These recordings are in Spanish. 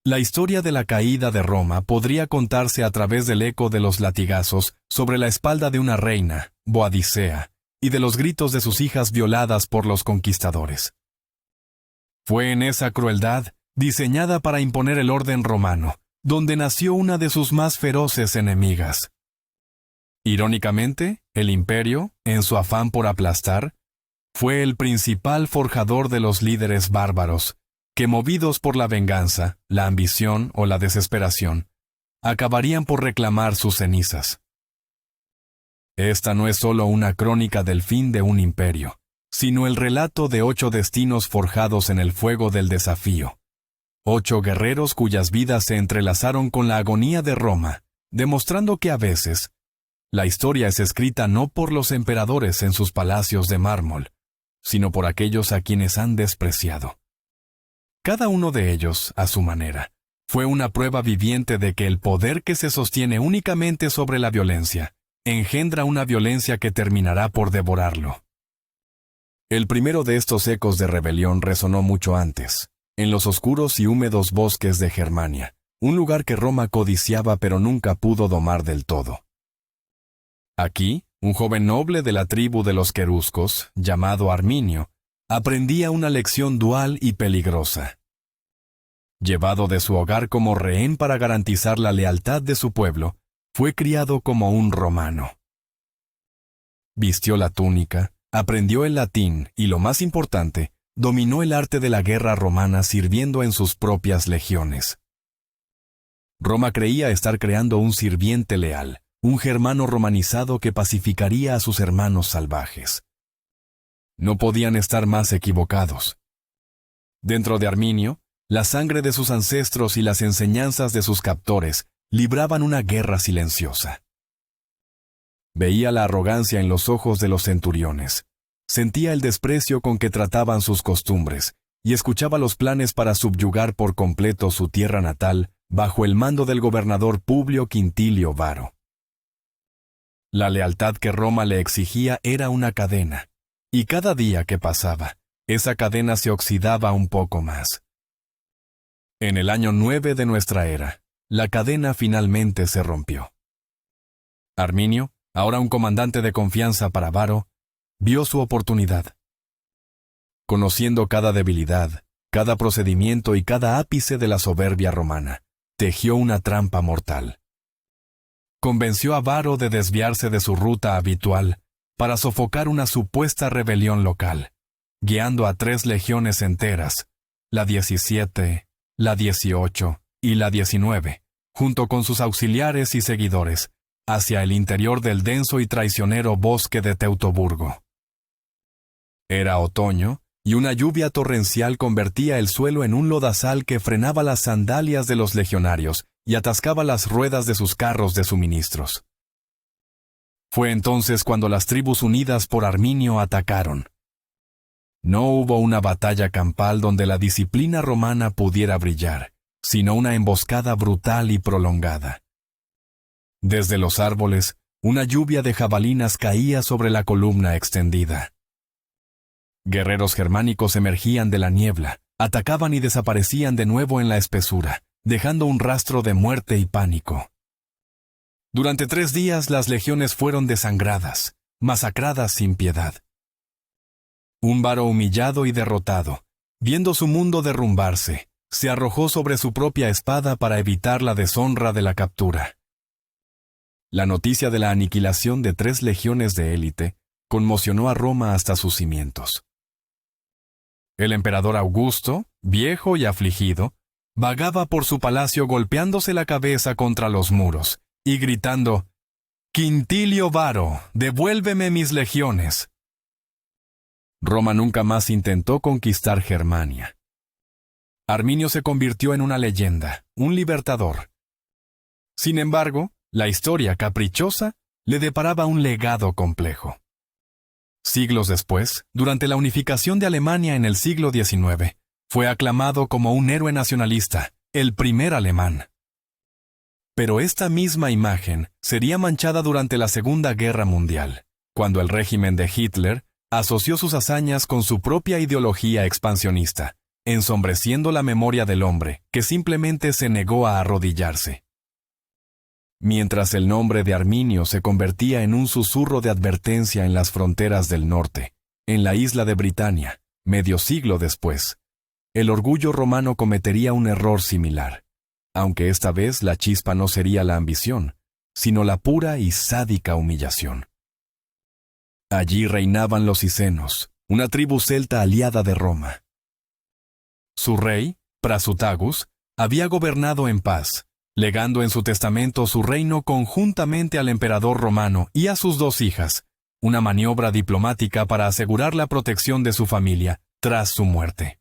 La historia de la caída de Roma podría contarse a través del eco de los latigazos sobre la espalda de una reina, Boadicea, y de los gritos de sus hijas violadas por los conquistadores. Fue en esa crueldad, diseñada para imponer el orden romano, donde nació una de sus más feroces enemigas. Irónicamente, el imperio, en su afán por aplastar, fue el principal forjador de los líderes bárbaros, que movidos por la venganza, la ambición o la desesperación, acabarían por reclamar sus cenizas. Esta no es solo una crónica del fin de un imperio, sino el relato de 8 destinos forjados en el fuego del desafío. 8 guerreros cuyas vidas se entrelazaron con la agonía de Roma, demostrando que a veces, la historia es escrita no por los emperadores en sus palacios de mármol, sino por aquellos a quienes han despreciado. Cada uno de ellos, a su manera, fue una prueba viviente de que el poder que se sostiene únicamente sobre la violencia, engendra una violencia que terminará por devorarlo. El primero de estos ecos de rebelión resonó mucho antes, en los oscuros y húmedos bosques de Germania, un lugar que Roma codiciaba pero nunca pudo domar del todo. Aquí, un joven noble de la tribu de los queruscos, llamado Arminio, aprendía una lección dual y peligrosa. Llevado de su hogar como rehén para garantizar la lealtad de su pueblo, fue criado como un romano. Vistió la túnica, aprendió el latín y, lo más importante, dominó el arte de la guerra romana sirviendo en sus propias legiones. Roma creía estar creando un sirviente leal, un germano romanizado que pacificaría a sus hermanos salvajes. No podían estar más equivocados. Dentro de Arminio, la sangre de sus ancestros y las enseñanzas de sus captores libraban una guerra silenciosa. Veía la arrogancia en los ojos de los centuriones, sentía el desprecio con que trataban sus costumbres, y escuchaba los planes para subyugar por completo su tierra natal bajo el mando del gobernador Publio Quintilio Varo. La lealtad que Roma le exigía era una cadena, y cada día que pasaba, esa cadena se oxidaba un poco más. En el año 9 de nuestra era, la cadena finalmente se rompió. Arminio, ahora un comandante de confianza para Varo, vio su oportunidad. Conociendo cada debilidad, cada procedimiento y cada ápice de la soberbia romana, tejió una trampa mortal. Convenció a Varo de desviarse de su ruta habitual para sofocar una supuesta rebelión local, guiando a 3 legiones enteras, la 17, la 18 y la 19, junto con sus auxiliares y seguidores, hacia el interior del denso y traicionero bosque de Teutoburgo. Era otoño, y una lluvia torrencial convertía el suelo en un lodazal que frenaba las sandalias de los legionarios y atascaba las ruedas de sus carros de suministros. Fue entonces cuando las tribus unidas por Arminio atacaron. No hubo una batalla campal donde la disciplina romana pudiera brillar, sino una emboscada brutal y prolongada. Desde los árboles, una lluvia de jabalinas caía sobre la columna extendida. Guerreros germánicos emergían de la niebla, atacaban y desaparecían de nuevo en la espesura, dejando un rastro de muerte y pánico. Durante 3 días las legiones fueron desangradas, masacradas sin piedad. Un Varo humillado y derrotado, viendo su mundo derrumbarse, se arrojó sobre su propia espada para evitar la deshonra de la captura. La noticia de la aniquilación de 3 legiones de élite conmocionó a Roma hasta sus cimientos. El emperador Augusto, viejo y afligido, vagaba por su palacio golpeándose la cabeza contra los muros y gritando: «Quintilio Varo, devuélveme mis legiones». Roma nunca más intentó conquistar Germania. Arminio se convirtió en una leyenda, un libertador. Sin embargo, la historia caprichosa le deparaba un legado complejo. Siglos después, durante la unificación de Alemania en el siglo XIX, fue aclamado como un héroe nacionalista, el primer alemán. Pero esta misma imagen sería manchada durante la Segunda Guerra Mundial, cuando el régimen de Hitler asoció sus hazañas con su propia ideología expansionista, ensombreciendo la memoria del hombre, que simplemente se negó a arrodillarse. Mientras el nombre de Arminio se convertía en un susurro de advertencia en las fronteras del norte, en la isla de Britania, medio siglo después, el orgullo romano cometería un error similar, aunque esta vez la chispa no sería la ambición, sino la pura y sádica humillación. Allí reinaban los Cicenos, una tribu celta aliada de Roma. Su rey, Prasutagus, había gobernado en paz, legando en su testamento su reino conjuntamente al emperador romano y a sus 2 hijas, una maniobra diplomática para asegurar la protección de su familia tras su muerte.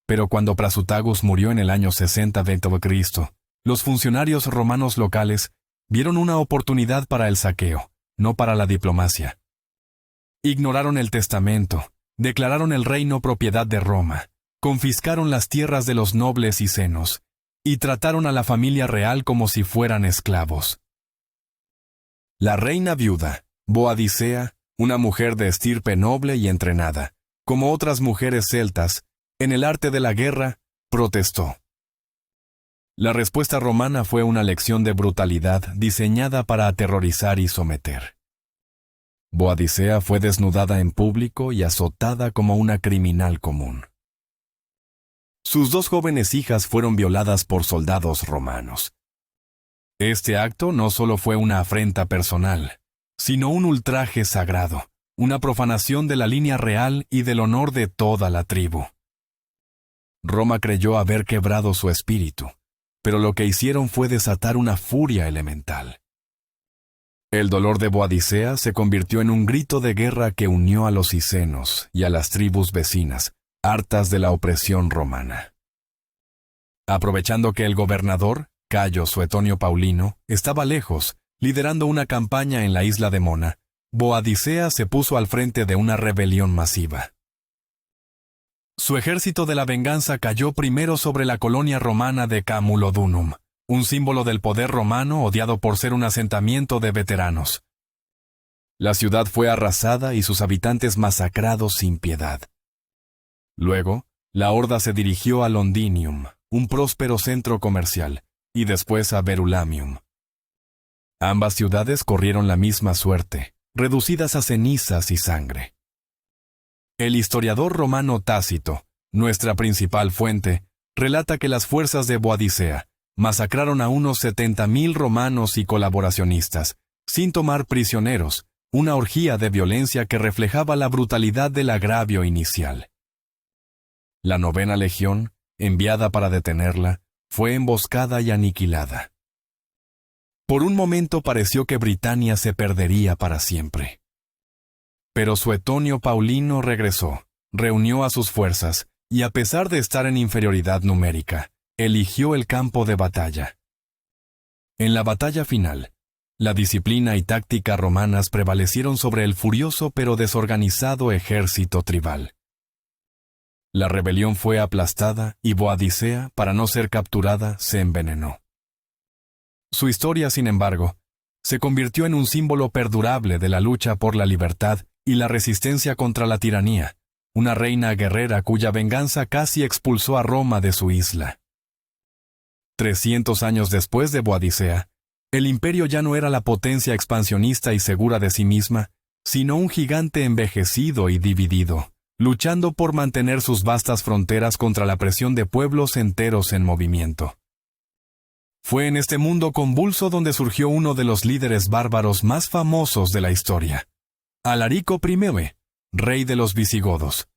Pero cuando Prasutagus murió en el año 60 d.C., los funcionarios romanos locales vieron una oportunidad para el saqueo, no para la diplomacia. Ignoraron el testamento, declararon el reino propiedad de Roma, confiscaron las tierras de los nobles cicenos, y trataron a la familia real como si fueran esclavos. La reina viuda, Boadicea, una mujer de estirpe noble y entrenada, como otras mujeres celtas, en el arte de la guerra, protestó. La respuesta romana fue una lección de brutalidad diseñada para aterrorizar y someter. Boadicea fue desnudada en público y azotada como una criminal común. Sus 2 jóvenes hijas fueron violadas por soldados romanos. Este acto no solo fue una afrenta personal, sino un ultraje sagrado, una profanación de la línea real y del honor de toda la tribu. Roma creyó haber quebrado su espíritu, pero lo que hicieron fue desatar una furia elemental. El dolor de Boadicea se convirtió en un grito de guerra que unió a los cicenos y a las tribus vecinas, hartas de la opresión romana. Aprovechando que el gobernador, Cayo Suetonio Paulino, estaba lejos, liderando una campaña en la isla de Mona, Boadicea se puso al frente de una rebelión masiva. Su ejército de la venganza cayó primero sobre la colonia romana de Camulodunum, un símbolo del poder romano odiado por ser un asentamiento de veteranos. La ciudad fue arrasada y sus habitantes masacrados sin piedad. Luego, la horda se dirigió a Londinium, un próspero centro comercial, y después a Verulamium. Ambas ciudades corrieron la misma suerte, reducidas a cenizas y sangre. El historiador romano Tácito, nuestra principal fuente, relata que las fuerzas de Boadicea masacraron a unos 70.000 romanos y colaboracionistas, sin tomar prisioneros, una orgía de violencia que reflejaba la brutalidad del agravio inicial. La 9ª legión, enviada para detenerla, fue emboscada y aniquilada. Por un momento pareció que Britania se perdería para siempre. Pero Suetonio Paulino regresó, reunió a sus fuerzas, y a pesar de estar en inferioridad numérica, eligió el campo de batalla. En la batalla final, la disciplina y táctica romanas prevalecieron sobre el furioso pero desorganizado ejército tribal. La rebelión fue aplastada y Boadicea, para no ser capturada, se envenenó. Su historia, sin embargo, se convirtió en un símbolo perdurable de la lucha por la libertad y la resistencia contra la tiranía, una reina guerrera cuya venganza casi expulsó a Roma de su isla. 300 años después de Boadicea, el imperio ya no era la potencia expansionista y segura de sí misma, sino un gigante envejecido y dividido, luchando por mantener sus vastas fronteras contra la presión de pueblos enteros en movimiento. Fue en este mundo convulso donde surgió uno de los líderes bárbaros más famosos de la historia, Alarico I, rey de los visigodos.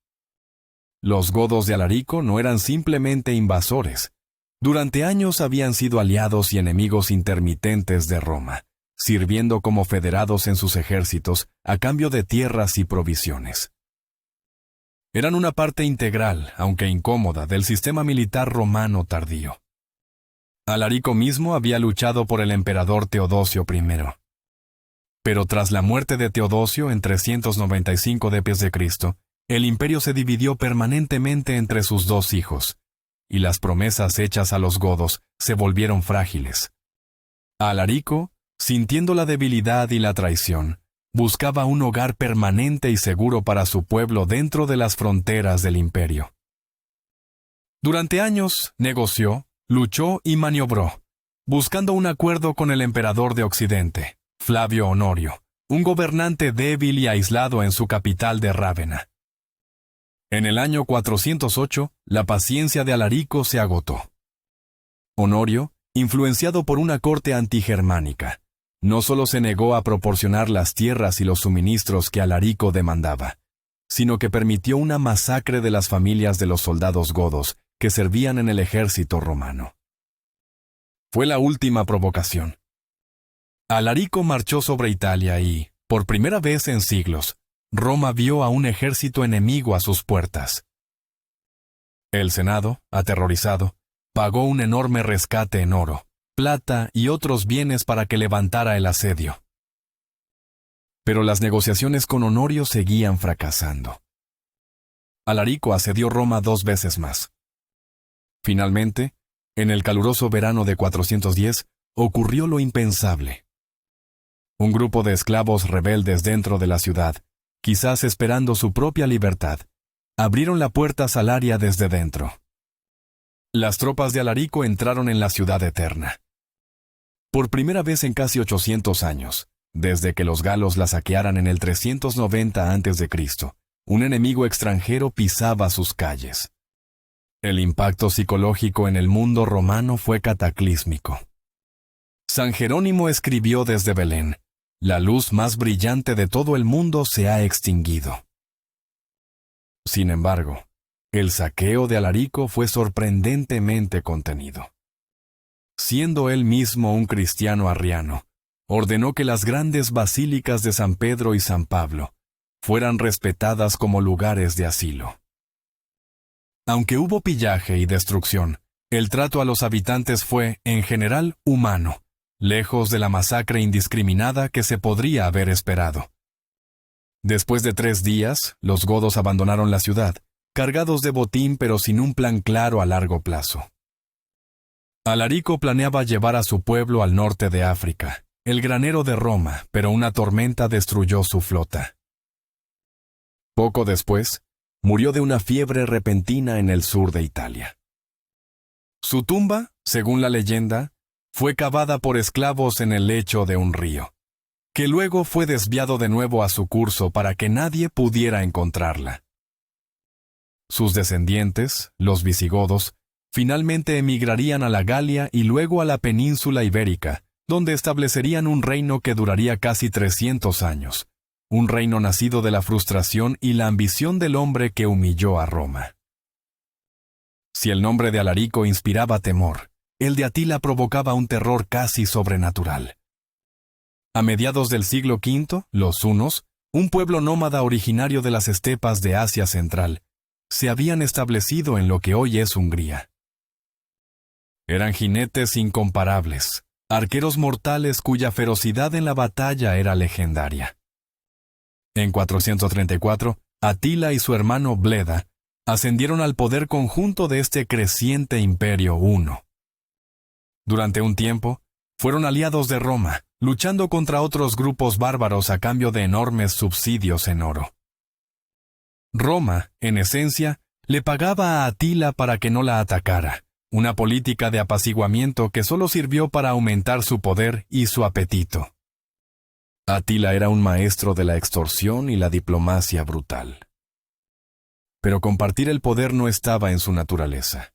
Los godos de Alarico no eran simplemente invasores. Durante años habían sido aliados y enemigos intermitentes de Roma, sirviendo como federados en sus ejércitos a cambio de tierras y provisiones. Eran una parte integral, aunque incómoda, del sistema militar romano tardío. Alarico mismo había luchado por el emperador Teodosio I. Pero tras la muerte de Teodosio en 395 d.C., el imperio se dividió permanentemente entre sus 2 hijos, y las promesas hechas a los godos se volvieron frágiles. Alarico, sintiendo la debilidad y la traición, buscaba un hogar permanente y seguro para su pueblo dentro de las fronteras del imperio. Durante años negoció, luchó y maniobró, buscando un acuerdo con el emperador de Occidente, Flavio Honorio, un gobernante débil y aislado en su capital de Rávena. En el año 408, la paciencia de Alarico se agotó. Honorio, influenciado por una corte antigermánica, no solo se negó a proporcionar las tierras y los suministros que Alarico demandaba, sino que permitió una masacre de las familias de los soldados godos que servían en el ejército romano. Fue la última provocación. Alarico marchó sobre Italia y, por primera vez en siglos, Roma vio a un ejército enemigo a sus puertas. El Senado, aterrorizado, pagó un enorme rescate en oro, plata y otros bienes para que levantara el asedio. Pero las negociaciones con Honorio seguían fracasando. Alarico asedió Roma 2 veces más. Finalmente, en el caluroso verano de 410, ocurrió lo impensable. Un grupo de esclavos rebeldes dentro de la ciudad, quizás esperando su propia libertad, abrieron la puerta Salaria desde dentro. Las tropas de Alarico entraron en la ciudad eterna. Por primera vez en casi 800 años, desde que los galos la saquearan en el 390 a.C., un enemigo extranjero pisaba sus calles. El impacto psicológico en el mundo romano fue cataclísmico. San Jerónimo escribió desde Belén: «La luz más brillante de todo el mundo se ha extinguido». Sin embargo, el saqueo de Alarico fue sorprendentemente contenido. Siendo él mismo un cristiano arriano, ordenó que las grandes basílicas de San Pedro y San Pablo fueran respetadas como lugares de asilo. Aunque hubo pillaje y destrucción, el trato a los habitantes fue, en general, humano, lejos de la masacre indiscriminada que se podría haber esperado. Después de 3 días, los godos abandonaron la ciudad, cargados de botín pero sin un plan claro a largo plazo. Alarico planeaba llevar a su pueblo al norte de África, el granero de Roma, pero una tormenta destruyó su flota. Poco después, murió de una fiebre repentina en el sur de Italia. Su tumba, según la leyenda, fue cavada por esclavos en el lecho de un río, que luego fue desviado de nuevo a su curso para que nadie pudiera encontrarla. Sus descendientes, los visigodos, finalmente emigrarían a la Galia y luego a la península ibérica, donde establecerían un reino que duraría casi 300 años, un reino nacido de la frustración y la ambición del hombre que humilló a Roma. Si el nombre de Alarico inspiraba temor, el de Atila provocaba un terror casi sobrenatural. A mediados del siglo V, los hunos, un pueblo nómada originario de las estepas de Asia Central, se habían establecido en lo que hoy es Hungría. Eran jinetes incomparables, arqueros mortales cuya ferocidad en la batalla era legendaria. En 434, Atila y su hermano Bleda ascendieron al poder conjunto de este creciente imperio huno. Durante un tiempo, fueron aliados de Roma, luchando contra otros grupos bárbaros a cambio de enormes subsidios en oro. Roma, en esencia, le pagaba a Atila para que no la atacara, una política de apaciguamiento que solo sirvió para aumentar su poder y su apetito. Atila era un maestro de la extorsión y la diplomacia brutal. Pero compartir el poder no estaba en su naturaleza.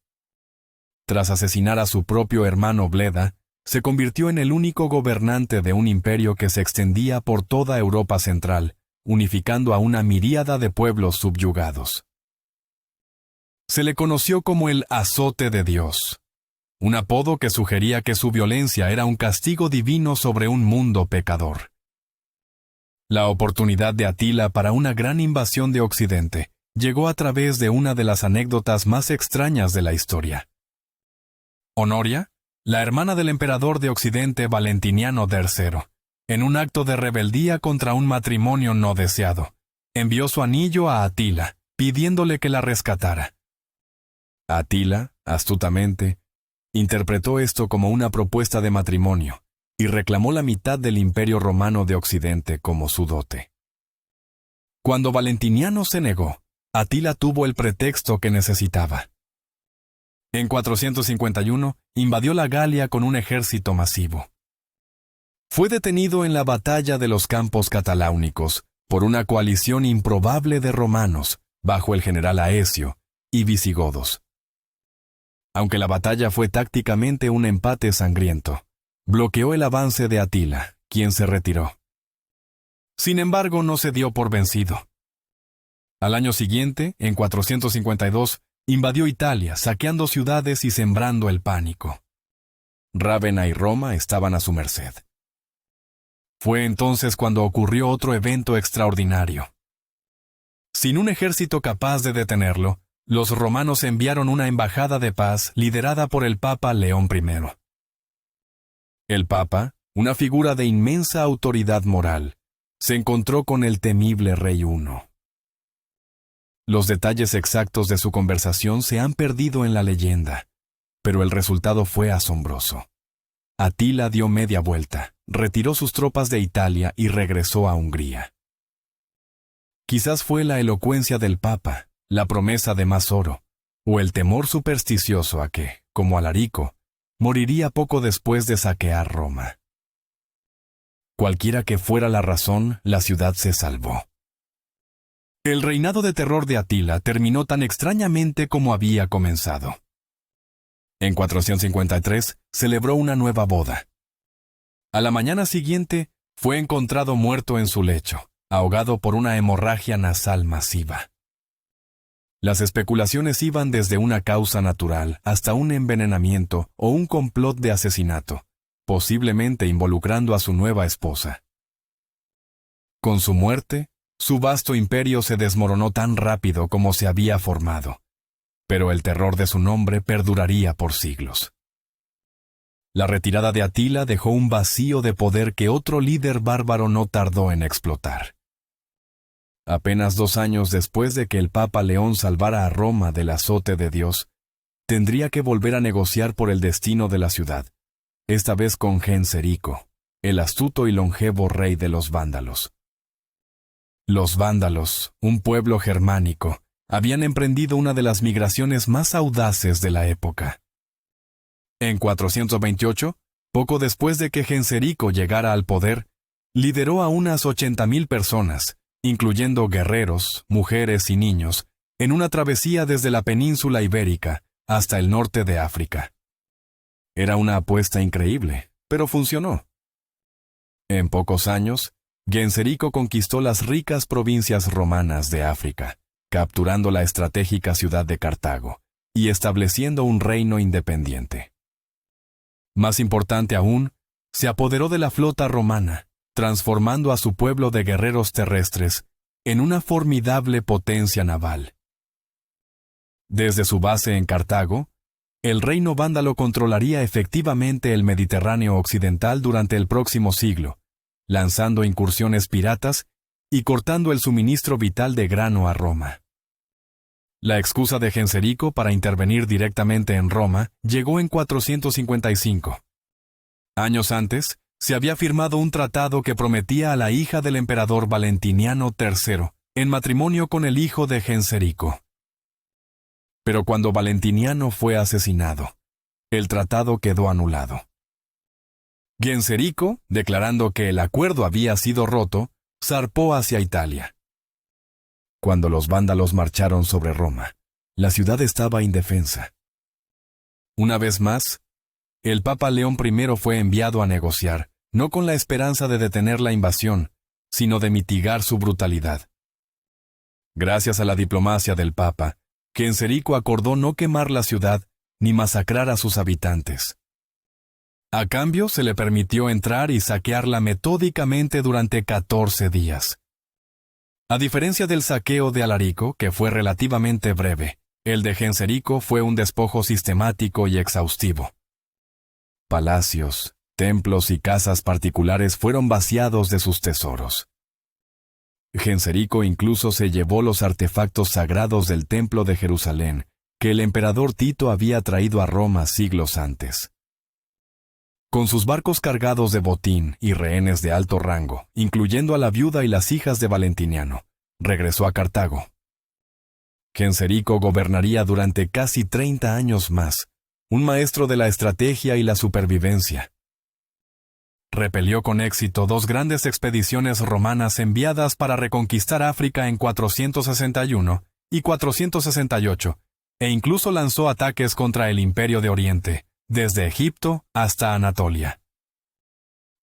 Tras asesinar a su propio hermano Bleda, se convirtió en el único gobernante de un imperio que se extendía por toda Europa Central, unificando a una miríada de pueblos subyugados. Se le conoció como el azote de Dios, un apodo que sugería que su violencia era un castigo divino sobre un mundo pecador. La oportunidad de Atila para una gran invasión de Occidente llegó a través de una de las anécdotas más extrañas de la historia. Honoria, la hermana del emperador de Occidente Valentiniano III, en un acto de rebeldía contra un matrimonio no deseado, envió su anillo a Atila, pidiéndole que la rescatara. Atila, astutamente, interpretó esto como una propuesta de matrimonio y reclamó la mitad del Imperio Romano de Occidente como su dote. Cuando Valentiniano se negó, Atila tuvo el pretexto que necesitaba. En 451, invadió la Galia con un ejército masivo. Fue detenido en la batalla de los Campos Cataláunicos por una coalición improbable de romanos, bajo el general Aecio, y visigodos. Aunque la batalla fue tácticamente un empate sangriento, bloqueó el avance de Atila, quien se retiró. Sin embargo, no se dio por vencido. Al año siguiente, en 452, invadió Italia, saqueando ciudades y sembrando el pánico. Rávena y Roma estaban a su merced. Fue entonces cuando ocurrió otro evento extraordinario. Sin un ejército capaz de detenerlo, los romanos enviaron una embajada de paz liderada por el Papa León I. El Papa, una figura de inmensa autoridad moral, se encontró con el temible rey Huno. Los detalles exactos de su conversación se han perdido en la leyenda, pero el resultado fue asombroso. Atila dio media vuelta, retiró sus tropas de Italia y regresó a Hungría. Quizás fue la elocuencia del Papa, la promesa de más oro, o el temor supersticioso a que, como Alarico, moriría poco después de saquear Roma. Cualquiera que fuera la razón, la ciudad se salvó. El reinado de terror de Atila terminó tan extrañamente como había comenzado. En 453 celebró una nueva boda. A la mañana siguiente fue encontrado muerto en su lecho, ahogado por una hemorragia nasal masiva. Las especulaciones iban desde una causa natural hasta un envenenamiento o un complot de asesinato, posiblemente involucrando a su nueva esposa. Con su muerte, su vasto imperio se desmoronó tan rápido como se había formado, pero el terror de su nombre perduraría por siglos. La retirada de Atila dejó un vacío de poder que otro líder bárbaro no tardó en explotar. Apenas 2 años después de que el Papa León salvara a Roma del azote de Dios, tendría que volver a negociar por el destino de la ciudad, esta vez con Genserico, el astuto y longevo rey de los vándalos. Los vándalos, un pueblo germánico, habían emprendido una de las migraciones más audaces de la época. En 428, poco después de que Genserico llegara al poder, lideró a unas 80.000 personas, incluyendo guerreros, mujeres y niños, en una travesía desde la península ibérica hasta el norte de África. Era una apuesta increíble, pero funcionó. En pocos años, Genserico conquistó las ricas provincias romanas de África, capturando la estratégica ciudad de Cartago y estableciendo un reino independiente. Más importante aún, se apoderó de la flota romana, transformando a su pueblo de guerreros terrestres en una formidable potencia naval. Desde su base en Cartago, el reino vándalo controlaría efectivamente el Mediterráneo occidental durante el próximo siglo, lanzando incursiones piratas y cortando el suministro vital de grano a Roma. La excusa de Genserico para intervenir directamente en Roma llegó en 455. Años antes, se había firmado un tratado que prometía a la hija del emperador Valentiniano III en matrimonio con el hijo de Genserico. Pero cuando Valentiniano fue asesinado, el tratado quedó anulado. Genserico, declarando que el acuerdo había sido roto, zarpó hacia Italia. Cuando los vándalos marcharon sobre Roma, la ciudad estaba indefensa. Una vez más, el Papa León I fue enviado a negociar, no con la esperanza de detener la invasión, sino de mitigar su brutalidad. Gracias a la diplomacia del Papa, Genserico acordó no quemar la ciudad ni masacrar a sus habitantes. A cambio, se le permitió entrar y saquearla metódicamente durante 14 días. A diferencia del saqueo de Alarico, que fue relativamente breve, el de Genserico fue un despojo sistemático y exhaustivo. Palacios, templos y casas particulares fueron vaciados de sus tesoros. Genserico incluso se llevó los artefactos sagrados del Templo de Jerusalén, que el emperador Tito había traído a Roma siglos antes. Con sus barcos cargados de botín y rehenes de alto rango, incluyendo a la viuda y las hijas de Valentiniano, regresó a Cartago. Genserico gobernaría durante casi 30 años más, un maestro de la estrategia y la supervivencia. Repelió con éxito 2 grandes expediciones romanas enviadas para reconquistar África en 461 y 468, e incluso lanzó ataques contra el Imperio de Oriente, desde Egipto hasta Anatolia.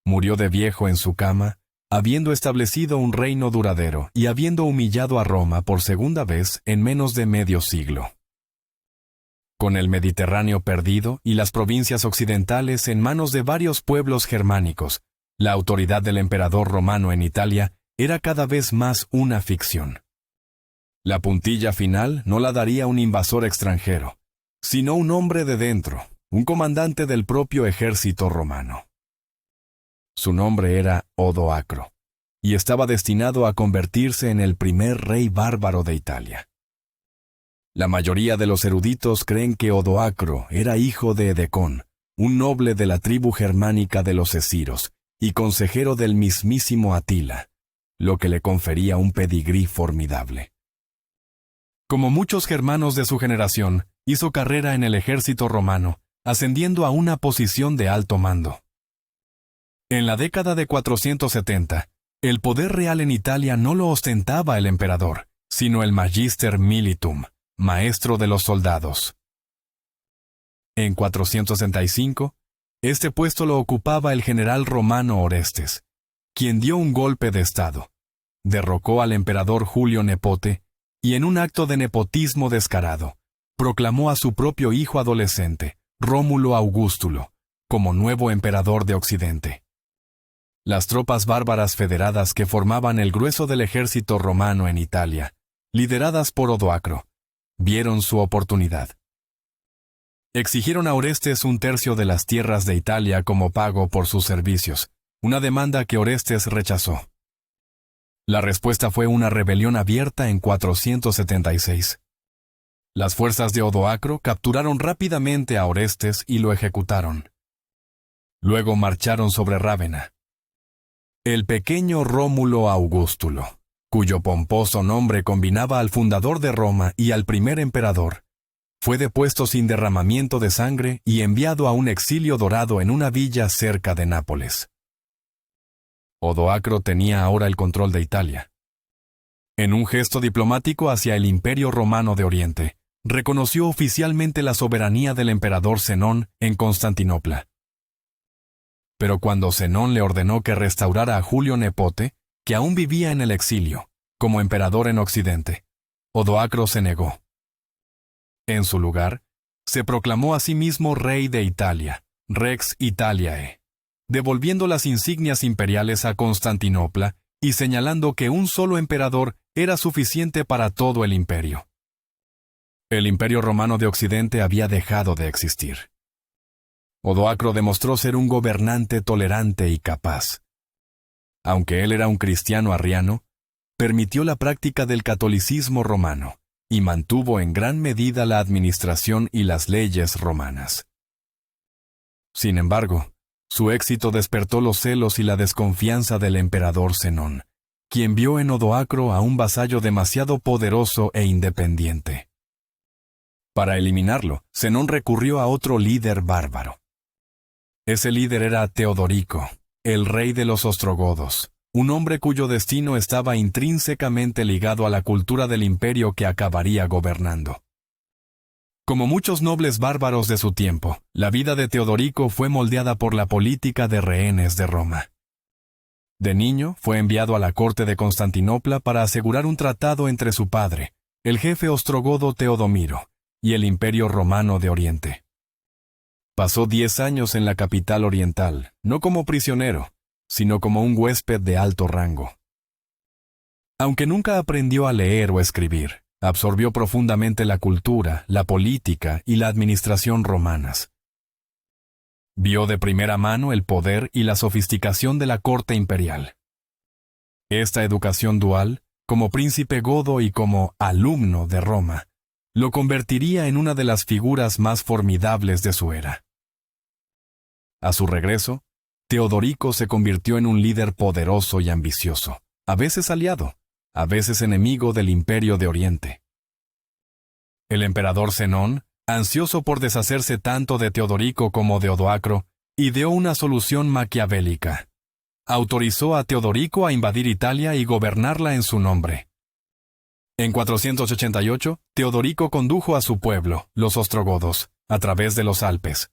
Murió de viejo en su cama, habiendo establecido un reino duradero y habiendo humillado a Roma por segunda vez en menos de medio siglo. Con el Mediterráneo perdido y las provincias occidentales en manos de varios pueblos germánicos, la autoridad del emperador romano en Italia era cada vez más una ficción. La puntilla final no la daría un invasor extranjero, sino un hombre de dentro, un comandante del propio ejército romano. Su nombre era Odoacro, y estaba destinado a convertirse en el primer rey bárbaro de Italia. La mayoría de los eruditos creen que Odoacro era hijo de Edecón, un noble de la tribu germánica de los Esiros, y consejero del mismísimo Atila, lo que le confería un pedigrí formidable. Como muchos germanos de su generación, hizo carrera en el ejército romano, ascendiendo a una posición de alto mando. En la década de 470, el poder real en Italia no lo ostentaba el emperador, sino el Magister Militum, maestro de los soldados. En 465, este puesto lo ocupaba el general romano Orestes, quien dio un golpe de estado, derrocó al emperador Julio Nepote y en un acto de nepotismo descarado, proclamó a su propio hijo adolescente, Rómulo Augustulo, como nuevo emperador de Occidente. Las tropas bárbaras federadas que formaban el grueso del ejército romano en Italia, lideradas por Odoacro, vieron su oportunidad. Exigieron a Orestes 1/3 de las tierras de Italia como pago por sus servicios, una demanda que Orestes rechazó. La respuesta fue una rebelión abierta en 476. Las fuerzas de Odoacro capturaron rápidamente a Orestes y lo ejecutaron. Luego marcharon sobre Rávena. El pequeño Rómulo Augustulo, cuyo pomposo nombre combinaba al fundador de Roma y al primer emperador, fue depuesto sin derramamiento de sangre y enviado a un exilio dorado en una villa cerca de Nápoles. Odoacro tenía ahora el control de Italia. En un gesto diplomático hacia el Imperio Romano de Oriente, reconoció oficialmente la soberanía del emperador Zenón en Constantinopla. Pero cuando Zenón le ordenó que restaurara a Julio Nepote, que aún vivía en el exilio, como emperador en Occidente, Odoacro se negó. En su lugar, se proclamó a sí mismo rey de Italia, Rex Italiae, devolviendo las insignias imperiales a Constantinopla y señalando que un solo emperador era suficiente para todo el imperio. El Imperio Romano de Occidente había dejado de existir. Odoacro demostró ser un gobernante tolerante y capaz. Aunque él era un cristiano arriano, permitió la práctica del catolicismo romano y mantuvo en gran medida la administración y las leyes romanas. Sin embargo, su éxito despertó los celos y la desconfianza del emperador Zenón, quien vio en Odoacro a un vasallo demasiado poderoso e independiente. Para eliminarlo, Zenón recurrió a otro líder bárbaro. Ese líder era Teodorico, el rey de los ostrogodos, un hombre cuyo destino estaba intrínsecamente ligado a la cultura del imperio que acabaría gobernando. Como muchos nobles bárbaros de su tiempo, la vida de Teodorico fue moldeada por la política de rehenes de Roma. De niño, fue enviado a la corte de Constantinopla para asegurar un tratado entre su padre, el jefe ostrogodo Teodomiro, y el Imperio Romano de Oriente. Pasó 10 años en la capital oriental, no como prisionero, sino como un huésped de alto rango. Aunque nunca aprendió a leer o escribir, absorbió profundamente la cultura, la política y la administración romanas. Vio de primera mano el poder y la sofisticación de la corte imperial. Esta educación dual, como príncipe godo y como alumno de Roma, lo convertiría en una de las figuras más formidables de su era. A su regreso, Teodorico se convirtió en un líder poderoso y ambicioso, a veces aliado, a veces enemigo del Imperio de Oriente. El emperador Zenón, ansioso por deshacerse tanto de Teodorico como de Odoacro, ideó una solución maquiavélica. Autorizó a Teodorico a invadir Italia y gobernarla en su nombre. En 488, Teodorico condujo a su pueblo, los ostrogodos, a través de los Alpes.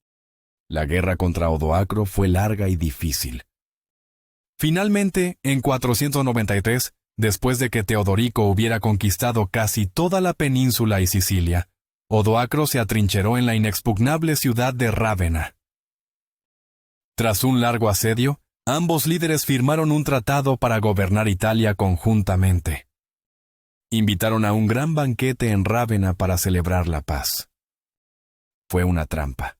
La guerra contra Odoacro fue larga y difícil. Finalmente, en 493, después de que Teodorico hubiera conquistado casi toda la península y Sicilia, Odoacro se atrincheró en la inexpugnable ciudad de Rávena. Tras un largo asedio, ambos líderes firmaron un tratado para gobernar Italia conjuntamente. Invitaron a un gran banquete en Rávena para celebrar la paz. Fue una trampa.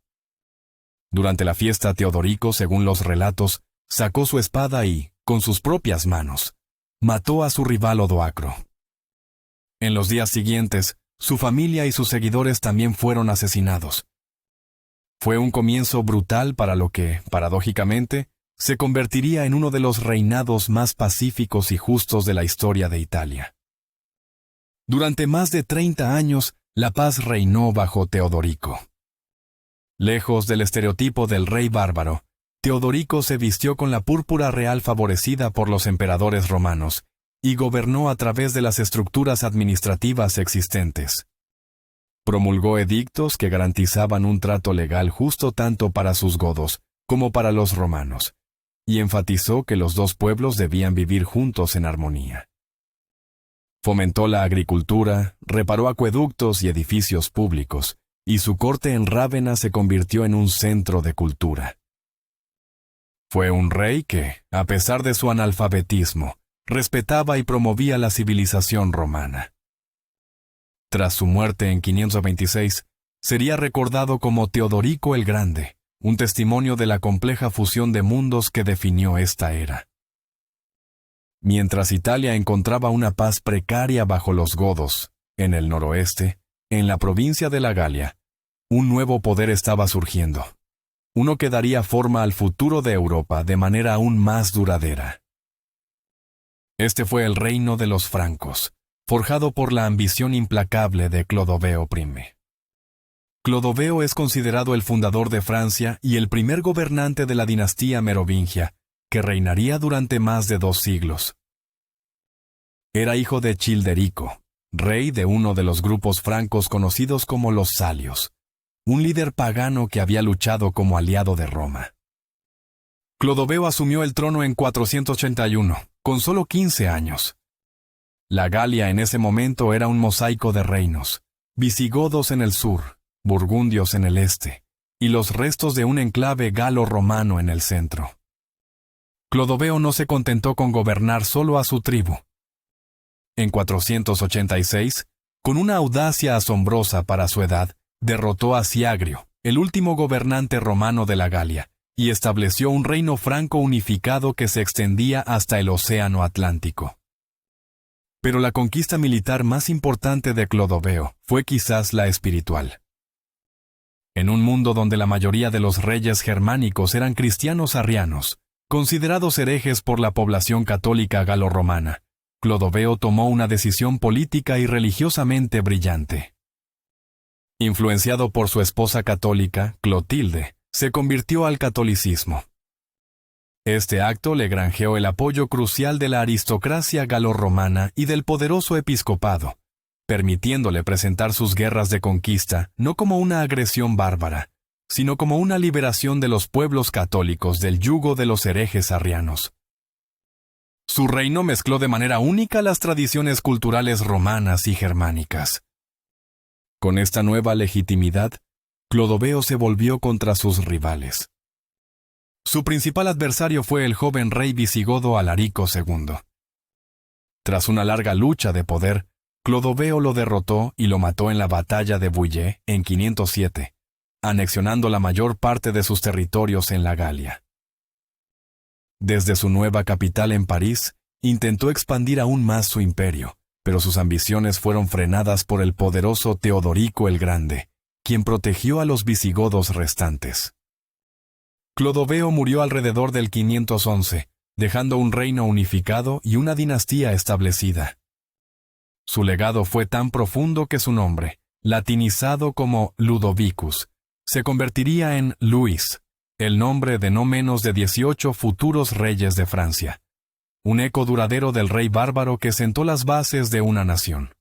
Durante la fiesta, Teodorico, según los relatos, sacó su espada y, con sus propias manos, mató a su rival Odoacro. En los días siguientes, su familia y sus seguidores también fueron asesinados. Fue un comienzo brutal para lo que, paradójicamente, se convertiría en uno de los reinados más pacíficos y justos de la historia de Italia. Durante más de 30 años, la paz reinó bajo Teodorico. Lejos del estereotipo del rey bárbaro, Teodorico se vistió con la púrpura real favorecida por los emperadores romanos y gobernó a través de las estructuras administrativas existentes. Promulgó edictos que garantizaban un trato legal justo tanto para sus godos como para los romanos, y enfatizó que los dos pueblos debían vivir juntos en armonía. Fomentó la agricultura, reparó acueductos y edificios públicos, y su corte en Rávena se convirtió en un centro de cultura. Fue un rey que, a pesar de su analfabetismo, respetaba y promovía la civilización romana. Tras su muerte en 526, sería recordado como Teodorico el Grande, un testimonio de la compleja fusión de mundos que definió esta era. Mientras Italia encontraba una paz precaria bajo los godos, en el noroeste, en la provincia de la Galia, un nuevo poder estaba surgiendo, uno que daría forma al futuro de Europa de manera aún más duradera. Este fue el reino de los francos, forjado por la ambición implacable de Clodoveo I. Clodoveo es considerado el fundador de Francia y el primer gobernante de la dinastía merovingia, que reinaría durante más de 2 siglos. Era hijo de Childerico, rey de uno de los grupos francos conocidos como los Salios, un líder pagano que había luchado como aliado de Roma. Clodoveo asumió el trono en 481, con solo 15 años. La Galia en ese momento era un mosaico de reinos, visigodos en el sur, burgundios en el este, y los restos de un enclave galo-romano en el centro. Clodoveo no se contentó con gobernar solo a su tribu. En 486, con una audacia asombrosa para su edad, derrotó a Siagrio, el último gobernante romano de la Galia, y estableció un reino franco unificado que se extendía hasta el Océano Atlántico. Pero la conquista militar más importante de Clodoveo fue quizás la espiritual. En un mundo donde la mayoría de los reyes germánicos eran cristianos arrianos, considerados herejes por la población católica galo-romana, Clodoveo tomó una decisión política y religiosamente brillante. Influenciado por su esposa católica, Clotilde, se convirtió al catolicismo. Este acto le granjeó el apoyo crucial de la aristocracia galo-romana y del poderoso episcopado, permitiéndole presentar sus guerras de conquista no como una agresión bárbara, sino como una liberación de los pueblos católicos del yugo de los herejes arrianos. Su reino mezcló de manera única las tradiciones culturales romanas y germánicas. Con esta nueva legitimidad, Clodoveo se volvió contra sus rivales. Su principal adversario fue el joven rey visigodo Alarico II. Tras una larga lucha de poder, Clodoveo lo derrotó y lo mató en la batalla de Bouillé en 507, anexionando la mayor parte de sus territorios en la Galia. Desde su nueva capital en París, intentó expandir aún más su imperio, pero sus ambiciones fueron frenadas por el poderoso Teodorico el Grande, quien protegió a los visigodos restantes. Clodoveo murió alrededor del 511, dejando un reino unificado y una dinastía establecida. Su legado fue tan profundo que su nombre, latinizado como Ludovicus, se convertiría en Luis, el nombre de no menos de 18 futuros reyes de Francia, un eco duradero del rey bárbaro que sentó las bases de una nación.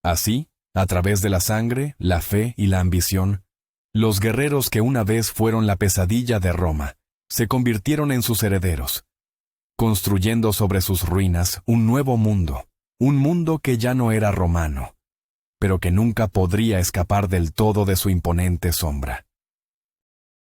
Así, a través de la sangre, la fe y la ambición, los guerreros que una vez fueron la pesadilla de Roma, se convirtieron en sus herederos, construyendo sobre sus ruinas un nuevo mundo, un mundo que ya no era romano, pero que nunca podría escapar del todo de su imponente sombra.